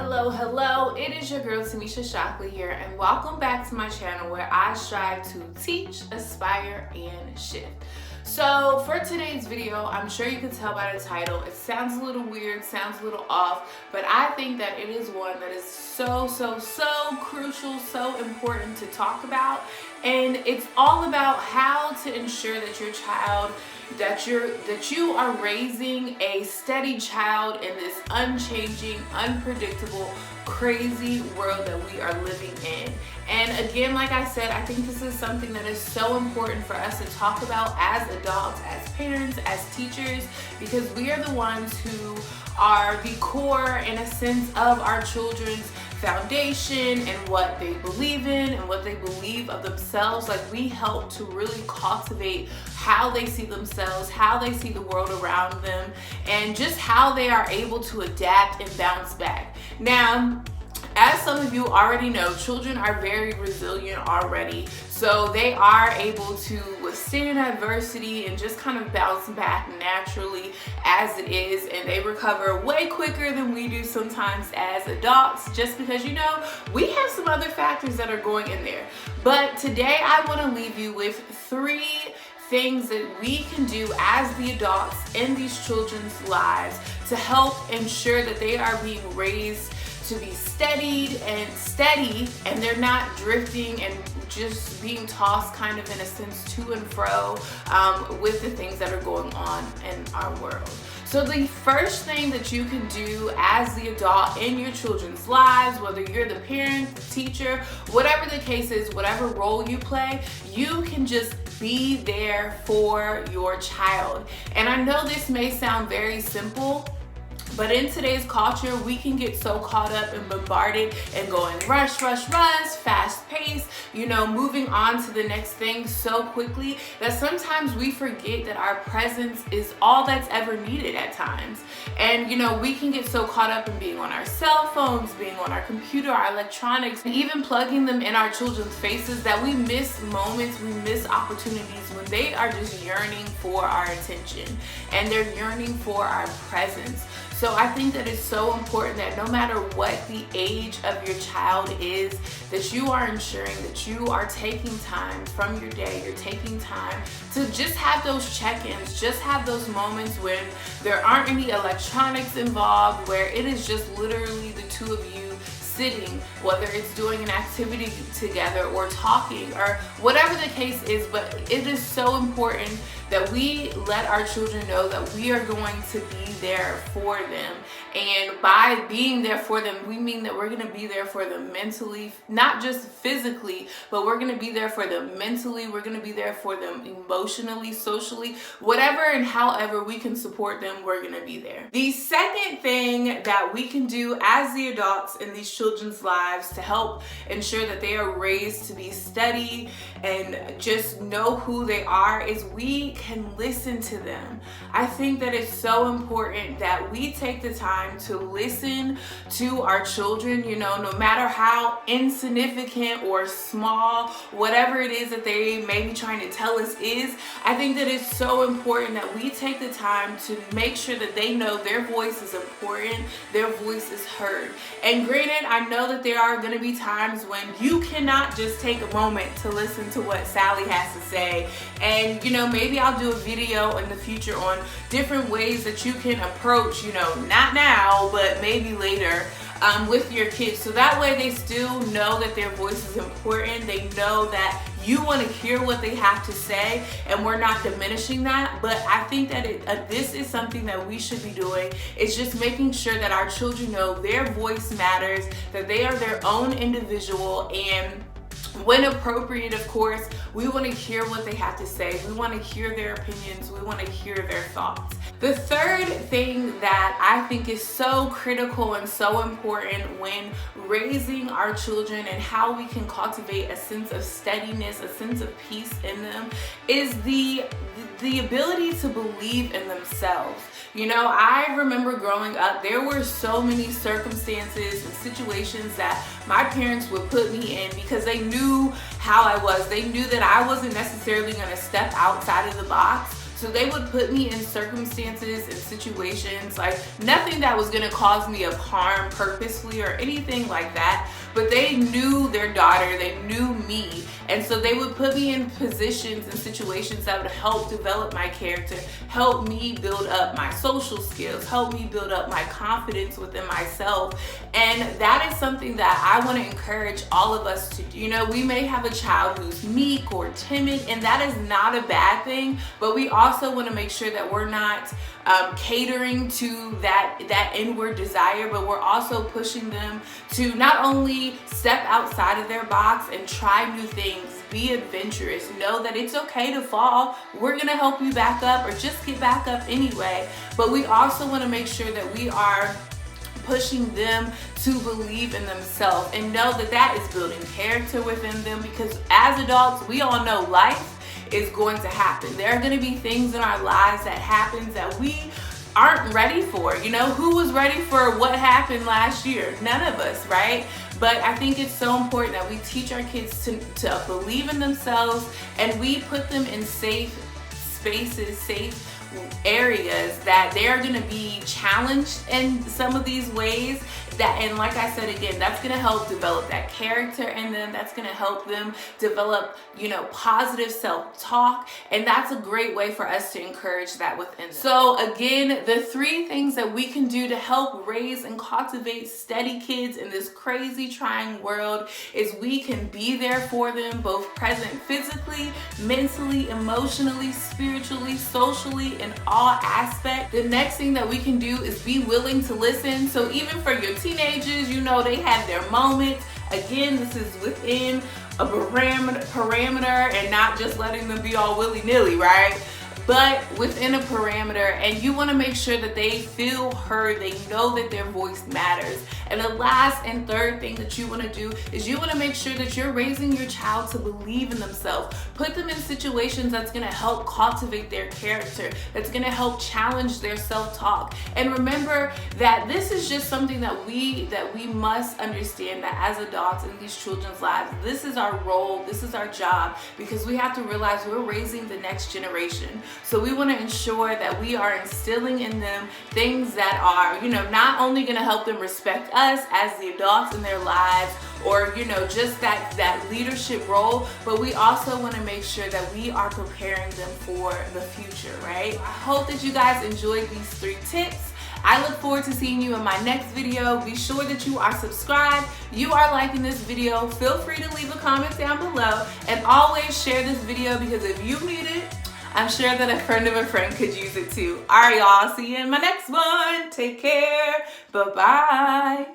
Hello, it is your girl Timmesha Shockley here, and welcome back to my channel where I strive to teach, aspire, and shift. So for today's video, I'm sure you can tell by the title, it sounds a little weird, sounds a little off, but I think that it is one that is so crucial, so important to talk about. And it's all about how to ensure that your child, that you are raising a steady child in this unchanging, unpredictable, crazy world that we are living in. And again, like I said, I think this is something that is so important for us to talk about as adults, as parents, as teachers, because we are the ones who are the core, in a sense, of our children's foundation and what they believe in and what they believe of themselves. Like, we help to really cultivate how they see themselves, how they see the world around them, and just how they are able to adapt and bounce back. Now, as some of you already know, children are very resilient already. So they are able to withstand adversity and just kind of bounce back naturally as it is. And they recover way quicker than we do sometimes as adults, just because, you know, we have some other factors that are going in there. But today I want to leave you with 3 things that we can do as the adults in these children's lives to help ensure that they are being raised to be steady, and they're not drifting and just being tossed kind of, in a sense, to and fro with the things that are going on in our world. So the first thing that you can do as the adult in your children's lives, whether you're the parent, the teacher, whatever the case is, whatever role you play, you can just be there for your child. And I know this may sound very simple, but in today's culture, we can get so caught up and bombarded and going rush, fast paced, you know, moving on to the next thing so quickly that sometimes we forget that our presence is all that's ever needed at times. And, you know, we can get so caught up in being on our cell phones, being on our computer, our electronics, and even plugging them in our children's faces that we miss moments, we miss opportunities when they are just yearning for our attention and they're yearning for our presence. So I think that it's so important that no matter what the age of your child is, that you are ensuring that you are taking time from your day, you're taking time to just have those check-ins, just have those moments when there aren't any electronics involved, where it is just literally the two of you sitting, whether it's doing an activity together or talking or whatever the case is. But it is so important that we let our children know that we are going to be there for them. And by being there for them, we mean that we're going to be there for them mentally, not just physically, but we're going to be there for them mentally. We're going to be there for them emotionally, socially, whatever and however we can support them, we're going to be there. The second thing that we can do as the adults in these children's lives to help ensure that they are raised to be steady and just know who they are is we can listen to them. I think that it's so important that we take the time to listen to our children, you know, no matter how insignificant or small, whatever it is that they may be trying to tell us is. I think that it's so important that we take the time to make sure that they know their voice is important, their voice is heard. And granted, I know that there are going to be times when you cannot just take a moment to listen to what Sally has to say. And, you know, maybe I'll do a video in the future on different ways that you can approach, you know, not now, but maybe later, with your kids. So that way they still know that their voice is important. They know that you want to hear what they have to say, and we're not diminishing that. But I think that this is something that we should be doing. It's just making sure that our children know their voice matters, that they are their own individual, and when appropriate, of course, we want to hear what they have to say. We want to hear their opinions. We want to hear their thoughts. The third thing that I think is so critical and so important when raising our children and how we can cultivate a sense of steadiness, a sense of peace in them, is the ability to believe in themselves. You know, I remember growing up, there were so many circumstances and situations that my parents would put me in because they knew how I was. They knew that I wasn't necessarily going to step outside of the box. So they would put me in circumstances and situations, like nothing that was gonna cause me of harm purposely or anything like that, but they knew their daughter, they knew me, and so they would put me in positions and situations that would help develop my character, help me build up my social skills, help me build up my confidence within myself. And that is something that I want to encourage all of us to do. You know, we may have a child who's meek or timid, and that is not a bad thing, but we also want to make sure that we're not catering to that inward desire, but we're also pushing them to not only step outside of their box and try new things, be adventurous, know that it's okay to fall. We're gonna help you back up, or just get back up anyway. But we also want to make sure that we are pushing them to believe in themselves and know that that is building character within them, because as adults, we all know life is going to happen. There are going to be things in our lives that happens that we aren't ready for. You know, who was ready for what happened last year? None of us, right? But I think it's so important that we teach our kids to believe in themselves, and we put them in safe spaces, safe areas that they're going to be challenged in some of these ways. And like I said again, that's going to help develop that character in them. That's going to help them develop, you know, positive self-talk. And that's a great way for us to encourage that within them. So again, the 3 things that we can do to help raise and cultivate steady kids in this crazy, trying world is we can be there for them, both present physically, mentally, emotionally, spiritually, socially, in all aspects. The next thing that we can do is be willing to listen. So even for your teenagers, you know, they have their moments. Again, this is within a parameter and not just letting them be all willy-nilly, right? But within a parameter, and you want to make sure that they feel heard, they know that their voice matters. And the last and third thing that you want to do is you want to make sure that you're raising your child to believe in themselves. Put them in situations that's going to help cultivate their character, that's going to help challenge their self-talk. And remember that this is just something that we must understand, that as adults in these children's lives, this is our role, this is our job, because we have to realize we're raising the next generation. So we want to ensure that we are instilling in them things that are, you know, not only going to help them respect us as the adults in their lives, or, you know, just that leadership role, but we also want to make sure that we are preparing them for the future, right? I hope that you guys enjoyed these 3 tips. I look forward to seeing you in my next video. Be sure that you are subscribed, you are liking this video. Feel free to leave a comment down below, and always share this video, because if you need it, I'm sure that a friend of a friend could use it too. All right, y'all. See you in my next one. Take care. Bye-bye.